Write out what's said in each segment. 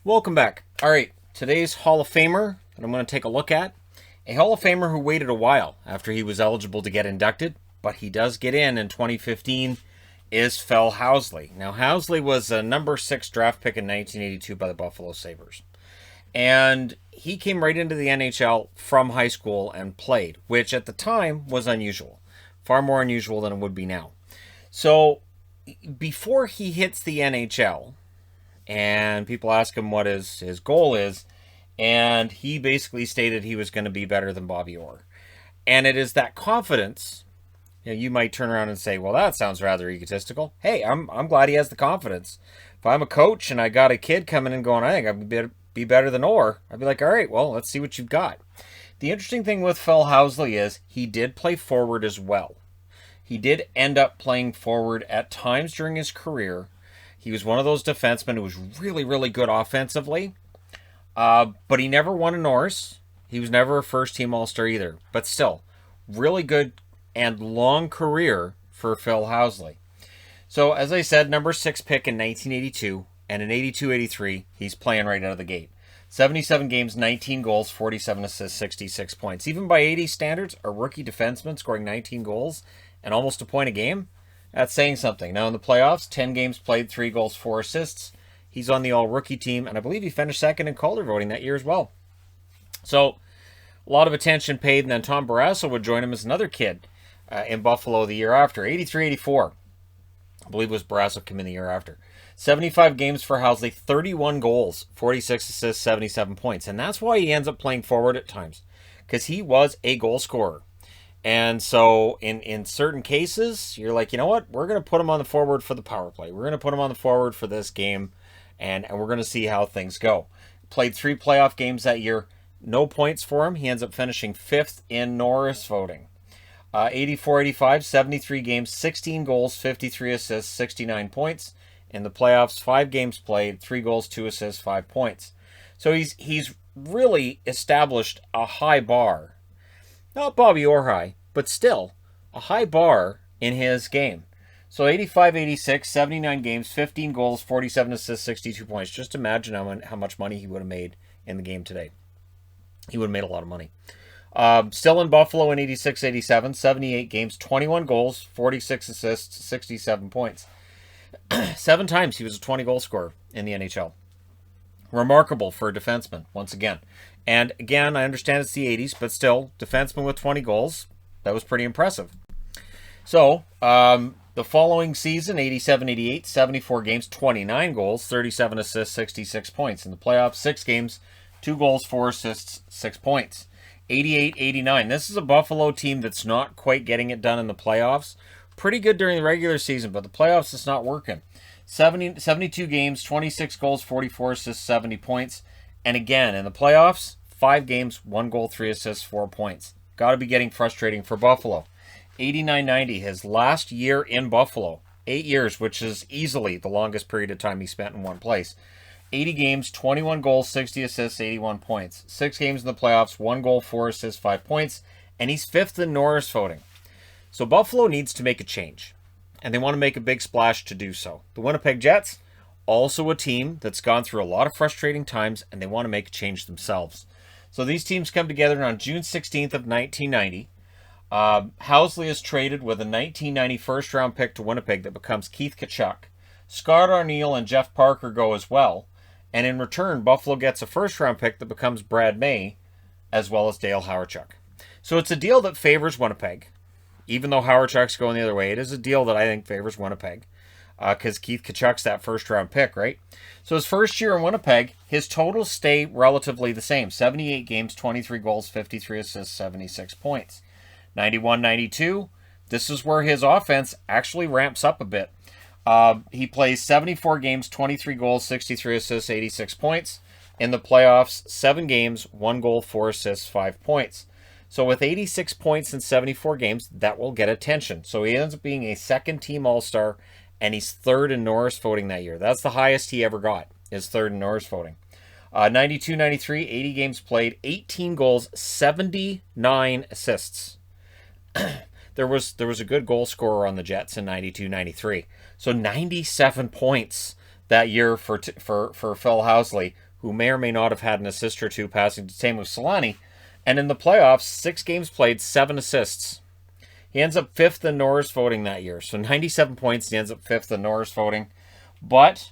Welcome back. All right, today's Hall of Famer that I'm going to take a look at. A Hall of Famer who waited a while after he was eligible to get inducted, but he does get in 2015, is Phil Housley. Now, Housley was a number 6 draft pick in 1982 by the Buffalo Sabres. And he came right into the NHL from high school and played, which at the time was unusual. Far more unusual than it would be now. So, before he hits the NHL, and people ask him what his goal is, and he basically stated he was going to be better than Bobby Orr. And it is that confidence. You might turn around and say, well, that sounds rather egotistical. Hey, I'm glad he has the confidence. If I'm a coach and I got a kid coming in going, I think I can be better than Orr, I'd be like, all right, well, let's see what you've got. The interesting thing with Phil Housley is he did play forward as well. He did end up playing forward at times during his career. He was one of those defensemen who was really, really good offensively. But he never won a Norris. He was never a first-team All-Star either. But still, really good and long career for Phil Housley. So, as I said, number 6 pick in 1982. And in 82-83, he's playing right out of the gate. 77 games, 19 goals, 47 assists, 66 points. Even by 80 standards, a rookie defenseman scoring 19 goals and almost a point a game, that's saying something. Now in the playoffs, 10 games played, 3 goals, 4 assists. He's on the all-rookie team, and I believe he finished second in Calder voting that year as well. So, a lot of attention paid, and then Tom Barrasso would join him as another kid in Buffalo the year after. 83-84, I believe was Barrasso came in the year after. 75 games for Housley, 31 goals, 46 assists, 77 points. And that's why he ends up playing forward at times, because he was a goal scorer. And so in certain cases, you're like, you know what? We're going to put him on the forward for the power play. We're going to put him on the forward for this game, and we're going to see how things go. Played 3 playoff games that year. No points for him. He ends up finishing 5th in Norris voting. 84-85, 73 games, 16 goals, 53 assists, 69 points. In the playoffs, 5 games played, 3 goals, 2 assists, 5 points. So he's really established a high bar. Not Bobby Orr high, but still a high bar in his game. So 85-86, 79 games, 15 goals, 47 assists, 62 points. Just imagine how much money he would have made in the game today. He would have made a lot of money. Still in Buffalo in 86-87, 78 games, 21 goals, 46 assists, 67 points. 7 times he was a 20-goal scorer in the NHL. Remarkable for a defenseman, once again. And again, I understand it's the 80s, but still, defenseman with 20 goals, that was pretty impressive. So, the following season, 87-88, 74 games, 29 goals, 37 assists, 66 points. In the playoffs, 6 games, 2 goals, 4 assists, 6 points. 88-89, this is a Buffalo team that's not quite getting it done in the playoffs. Pretty good during the regular season, but the playoffs, it's not working. 72 games, 26 goals, 44 assists, 70 points. And again, in the playoffs, 5 games, 1 goal, 3 assists, 4 points. Got to be getting frustrating for Buffalo. 89-90, his last year in Buffalo. 8 years, which is easily the longest period of time he spent in one place. 80 games, 21 goals, 60 assists, 81 points. 6 games in the playoffs, 1 goal, 4 assists, 5 points. And he's 5th in Norris voting. So Buffalo needs to make a change. And they want to make a big splash to do so. The Winnipeg Jets, also a team that's gone through a lot of frustrating times, and they want to make a change themselves. So these teams come together on June 16th of 1990. Housley is traded with a 1990 first-round pick to Winnipeg that becomes Keith Tkachuk. Scott Arniel and Jeff Parker go as well. And in return, Buffalo gets a first-round pick that becomes Brad May, as well as Dale Hawerchuk. So it's a deal that favors Winnipeg. Even though Hawerchuk's going the other way, it is a deal that I think favors Winnipeg. Because Keith Tkachuk's that first-round pick, right? So his first year in Winnipeg, his totals stay relatively the same. 78 games, 23 goals, 53 assists, 76 points. 91-92, this is where his offense actually ramps up a bit. He plays 74 games, 23 goals, 63 assists, 86 points. In the playoffs, 7 games, 1 goal, 4 assists, 5 points. So with 86 points in 74 games, that will get attention. So he ends up being a second-team All-Star, and he's 3rd in Norris voting that year. That's the highest he ever got, is 3rd in Norris voting. 92-93, 80 games played, 18 goals, 79 assists. There was a good goal scorer on the Jets in 92-93. So 97 points that year for Phil Housley, who may or may not have had an assist or two, passing to Teemu Selanne. And in the playoffs, 6 games played, 7 assists. He ends up 5th in Norris voting that year. So 97 points, he ends up 5th in Norris voting. But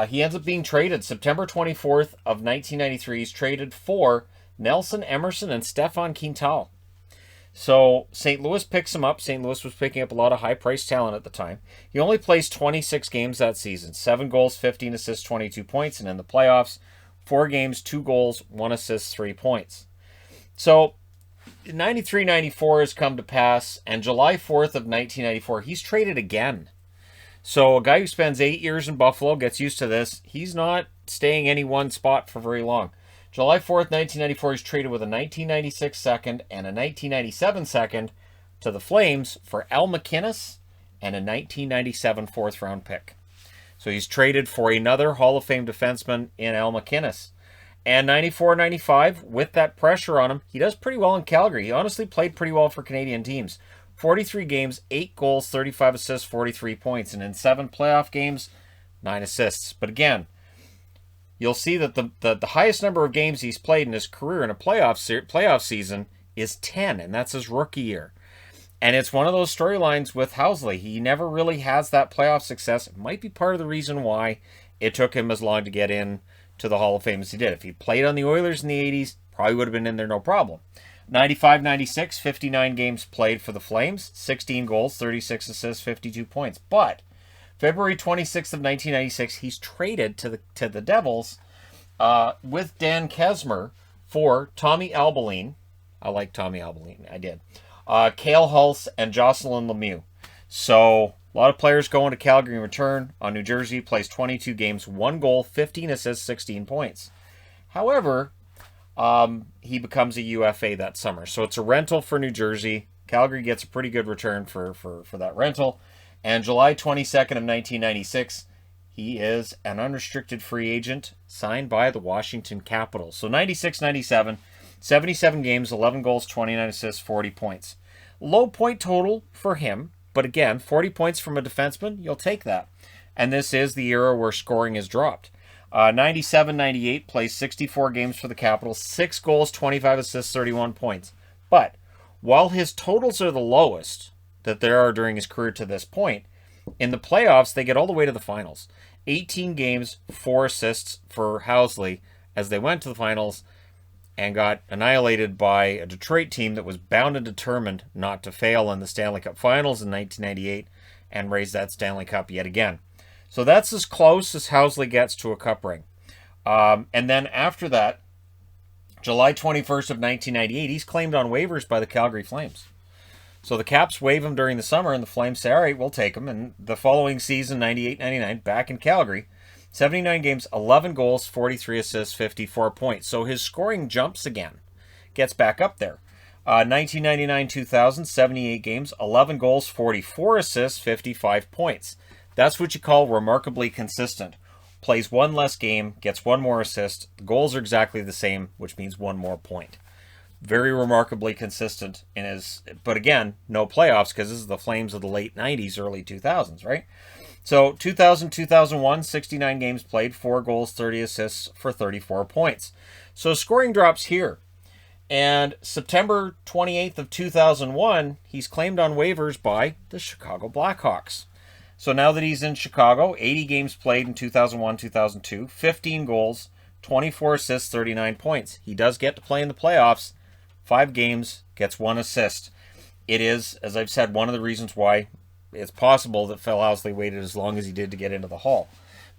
he ends up being traded. September 24th of 1993, he's traded for Nelson Emerson and Stefan Quintal. So St. Louis picks him up. St. Louis was picking up a lot of high-priced talent at the time. He only plays 26 games that season. 7 goals, 15 assists, 22 points. And in the playoffs, 4 games, 2 goals, 1 assist, 3 points. So 93-94 has come to pass. And July 4th of 1994, he's traded again. So a guy who spends 8 years in Buffalo gets used to this. He's not staying any one spot for very long. July 4th, 1994, he's traded with a 1996 second and a 1997 second to the Flames for Al McInnes and a 1997 fourth-round pick. So he's traded for another Hall of Fame defenseman in Al McInnes. And 94-95, with that pressure on him, he does pretty well in Calgary. He honestly played pretty well for Canadian teams. 43 games, 8 goals, 35 assists, 43 points. And in 7 playoff games, 9 assists. But again, you'll see that the highest number of games he's played in his career in a playoff season is 10, and that's his rookie year. And it's one of those storylines with Housley. He never really has that playoff success. It might be part of the reason why it took him as long to get in to the Hall of Fame as he did. If he played on the Oilers in the 80s, probably would have been in there no problem. 95-96, 59 games played for the Flames, 16 goals, 36 assists, 52 points. But February 26th of 1996, he's traded to the Devils with Dan Kesmer for Tommy Albaline. I like Tommy Albaline. I did. Cale Hulse and Jocelyn Lemieux. So a lot of players going to Calgary in return. On New Jersey, plays 22 games, 1 goal, 15 assists, 16 points. However, he becomes a UFA that summer. So it's a rental for New Jersey. Calgary gets a pretty good return for that rental. And July 22nd of 1996, he is an unrestricted free agent signed by the Washington Capitals. So 96-97, 77 games, 11 goals, 29 assists, 40 points. Low point total for him, but again, 40 points from a defenseman, you'll take that. And this is the era where scoring is dropped. 97-98, plays 64 games for the Capitals, 6 goals, 25 assists, 31 points. But while his totals are the lowest that there are during his career to this point, in the playoffs, they get all the way to the finals. 18 games, 4 assists for Housley as they went to the finals and got annihilated by a Detroit team that was bound and determined not to fail in the Stanley Cup Finals in 1998 and raise that Stanley Cup yet again. So that's as close as Housley gets to a cup ring. And then after that, July 21st of 1998, he's claimed on waivers by the Calgary Flames. So the Caps waive him during the summer, and the Flames say, all right, we'll take him. And the following season, 98-99, back in Calgary, 79 games, 11 goals, 43 assists, 54 points. So his scoring jumps again, gets back up there. 1999-2000, 78 games, 11 goals, 44 assists, 55 points. That's what you call remarkably consistent. Plays 1 less game, gets 1 more assist. The goals are exactly the same, which means 1 more point. Very remarkably consistent in his, but again, no playoffs because this is the Flames of the late 90s, early 2000s, right? So 2000-2001, 69 games played, 4 goals, 30 assists for 34 points. So scoring drops here. And September 28th of 2001, he's claimed on waivers by the Chicago Blackhawks. So now that he's in Chicago, 80 games played in 2001-2002, 15 goals, 24 assists, 39 points. He does get to play in the playoffs. 5 games, gets 1 assist. It is, as I've said, one of the reasons why it's possible that Phil Housley waited as long as he did to get into the Hall.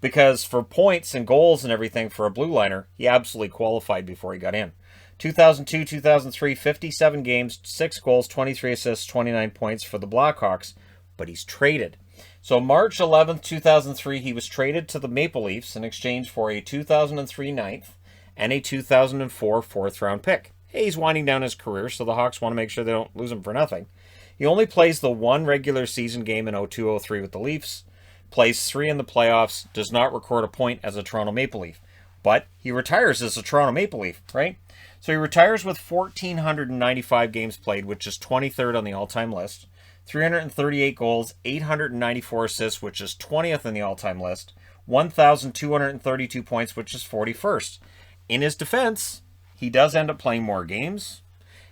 Because for points and goals and everything for a blue liner, he absolutely qualified before he got in. 2002-2003, 57 games, 6 goals, 23 assists, 29 points for the Blackhawks, but he's traded. So March 11th, 2003, he was traded to the Maple Leafs in exchange for a 2003 ninth and a 2004 fourth-round pick. Hey, he's winding down his career, so the Hawks want to make sure they don't lose him for nothing. He only plays the 1 regular season game in 02-03 with the Leafs, plays 3 in the playoffs, does not record a point as a Toronto Maple Leaf. But he retires as a Toronto Maple Leaf, right? So he retires with 1,495 games played, which is 23rd on the all-time list. 338 goals, 894 assists, which is 20th on the all-time list. 1,232 points, which is 41st. In his defense, he does end up playing more games.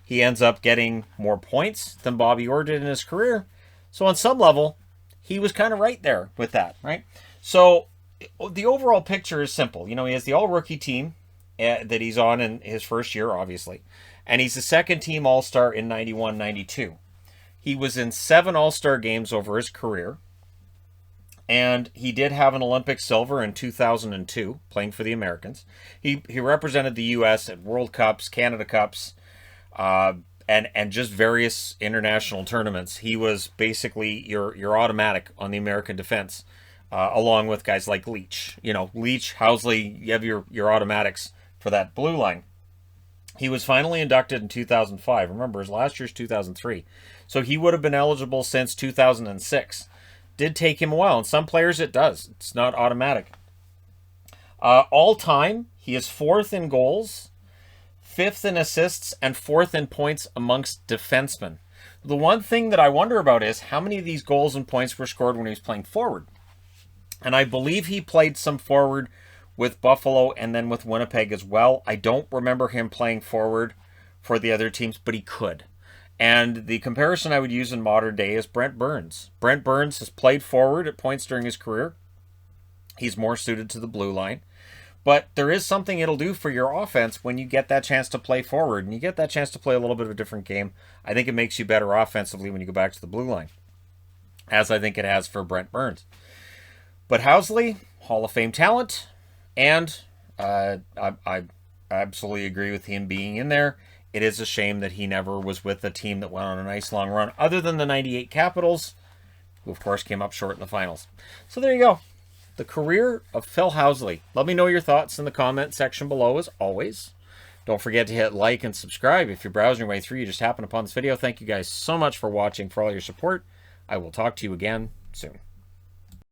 He ends up getting more points than Bobby Orr did in his career. So on some level, he was kind of right there with that, right? So the overall picture is simple. You know, he has the all-rookie team that he's on in his first year, obviously. And he's the second-team All-Star in 91-92. He was in 7 All-Star games over his career. And he did have an Olympic silver in 2002, playing for the Americans. He represented the U.S. at World Cups, Canada Cups, and just various international tournaments. He was basically your automatic on the American defense, along with guys like Leach. You know, Leach, Housley, you have your automatics for that blue line. He was finally inducted in 2005. Remember, his last year's 2003. So he would have been eligible since 2006. Did take him a while, and some players it does. It's not automatic. All time, he is 4th in goals, 5th in assists, and 4th in points amongst defensemen. The one thing that I wonder about is how many of these goals and points were scored when he was playing forward. And I believe he played some forward with Buffalo and then with Winnipeg as well. I don't remember him playing forward for the other teams, but he could. And the comparison I would use in modern day is Brent Burns. Brent Burns has played forward at points during his career. He's more suited to the blue line. But there is something it'll do for your offense when you get that chance to play forward. And you get that chance to play a little bit of a different game. I think it makes you better offensively when you go back to the blue line, as I think it has for Brent Burns. But Housley, Hall of Fame talent. And I absolutely agree with him being in there. It is a shame that he never was with a team that went on a nice long run, other than the 98 Capitals, who of course came up short in the finals. So there you go. The career of Phil Housley. Let me know your thoughts in the comment section below, as always. Don't forget to hit like and subscribe. If you're browsing your way through, you just happen upon this video. Thank you guys so much for watching, for all your support. I will talk to you again soon.